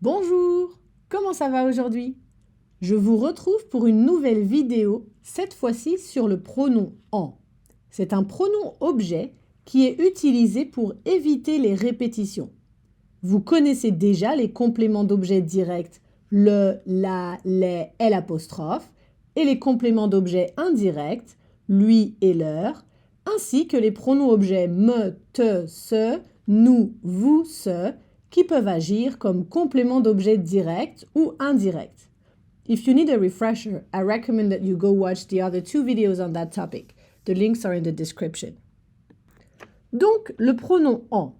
Bonjour, comment ça va aujourd'hui? Je vous retrouve pour une nouvelle vidéo, cette fois-ci sur le pronom en. C'est un pronom objet qui est utilisé pour éviter les répétitions. Vous connaissez déjà les compléments d'objet directs, le, la, les, l'apostrophe, et les compléments d'objet indirects, lui et leur, ainsi que les pronoms objets me, te, ce, nous, vous, ce, qui peuvent agir comme complément d'objet direct ou indirect. If you need a refresher, I recommend that you go watch the other 2 videos on that topic. The links are in the description. Donc, le pronom en.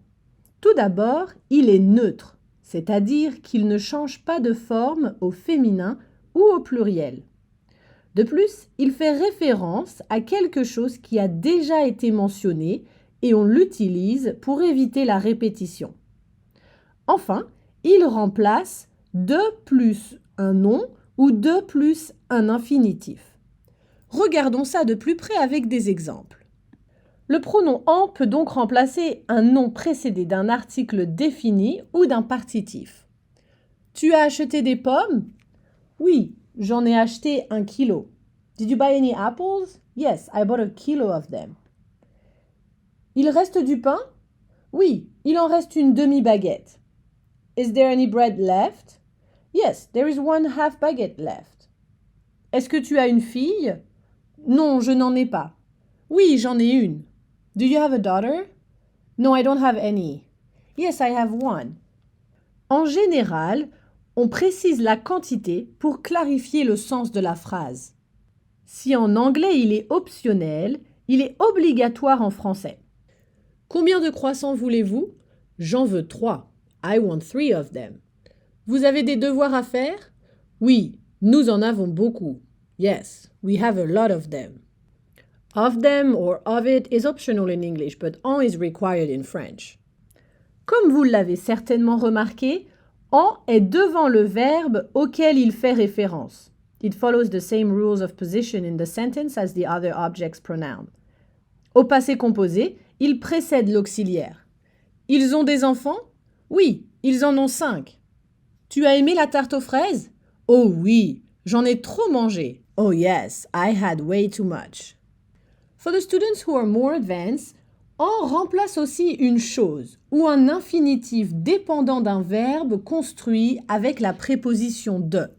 Tout d'abord, il est neutre, c'est-à-dire qu'il ne change pas de forme au féminin ou au pluriel. De plus, il fait référence à quelque chose qui a déjà été mentionné et on l'utilise pour éviter la répétition. Enfin, il remplace de plus un nom ou de plus un infinitif. Regardons ça de plus près avec des exemples. Le pronom en peut donc remplacer un nom précédé d'un article défini ou d'un partitif. Tu as acheté des pommes? Oui, j'en ai acheté 1 kilo. Did you buy any apples? Yes, I bought 1 kilo of them. Il reste du pain? Oui, il en reste une demi-baguette. Is there any bread left? Yes, there is 1/2 baguette left. Est-ce que tu as une fille? Non, je n'en ai pas. Oui, j'en ai une. Do you have a daughter? No, I don't have any. Yes, I have one. En général, on précise la quantité pour clarifier le sens de la phrase. Si en anglais il est optionnel, il est obligatoire en français. Combien de croissants voulez-vous? J'en veux 3. I want 3 of them. Vous avez des devoirs à faire? Oui, nous en avons beaucoup. Yes, we have a lot of them. Of them or of it is optional in English, but en is required in French. Comme vous l'avez certainement remarqué, en est devant le verbe auquel il fait référence. It follows the same rules of position in the sentence as the other object's pronoun. Au passé composé, il précède l'auxiliaire. Ils ont des enfants? Oui, ils en ont 5. Tu as aimé la tarte aux fraises? Oh oui, j'en ai trop mangé. Oh yes, I had way too much. For the students who are more advanced, en remplace aussi une chose ou un infinitif dépendant d'un verbe construit avec la préposition de.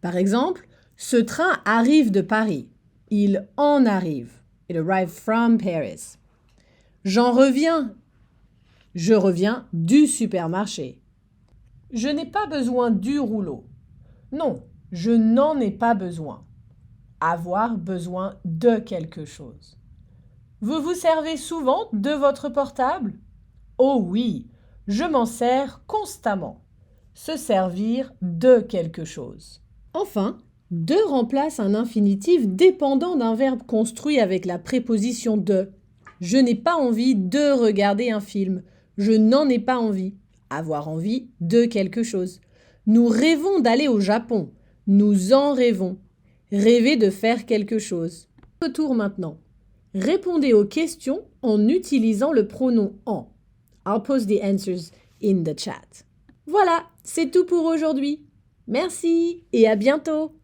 Par exemple, ce train arrive de Paris. Il en arrive. It arrived from Paris. J'en reviens. Je reviens du supermarché. Je n'ai pas besoin du rouleau. Non, je n'en ai pas besoin. Avoir besoin de quelque chose. Vous vous servez souvent de votre portable? Oh oui, je m'en sers constamment. Se servir de quelque chose. Enfin, de remplace un infinitif dépendant d'un verbe construit avec la préposition de. Je n'ai pas envie de regarder un film. Je n'en ai pas envie. Avoir envie de quelque chose. Nous rêvons d'aller au Japon. Nous en rêvons. Rêver de faire quelque chose. Retour maintenant. Répondez aux questions en utilisant le pronom en. I'll post the answers in the chat. Voilà, c'est tout pour aujourd'hui. Merci et à bientôt.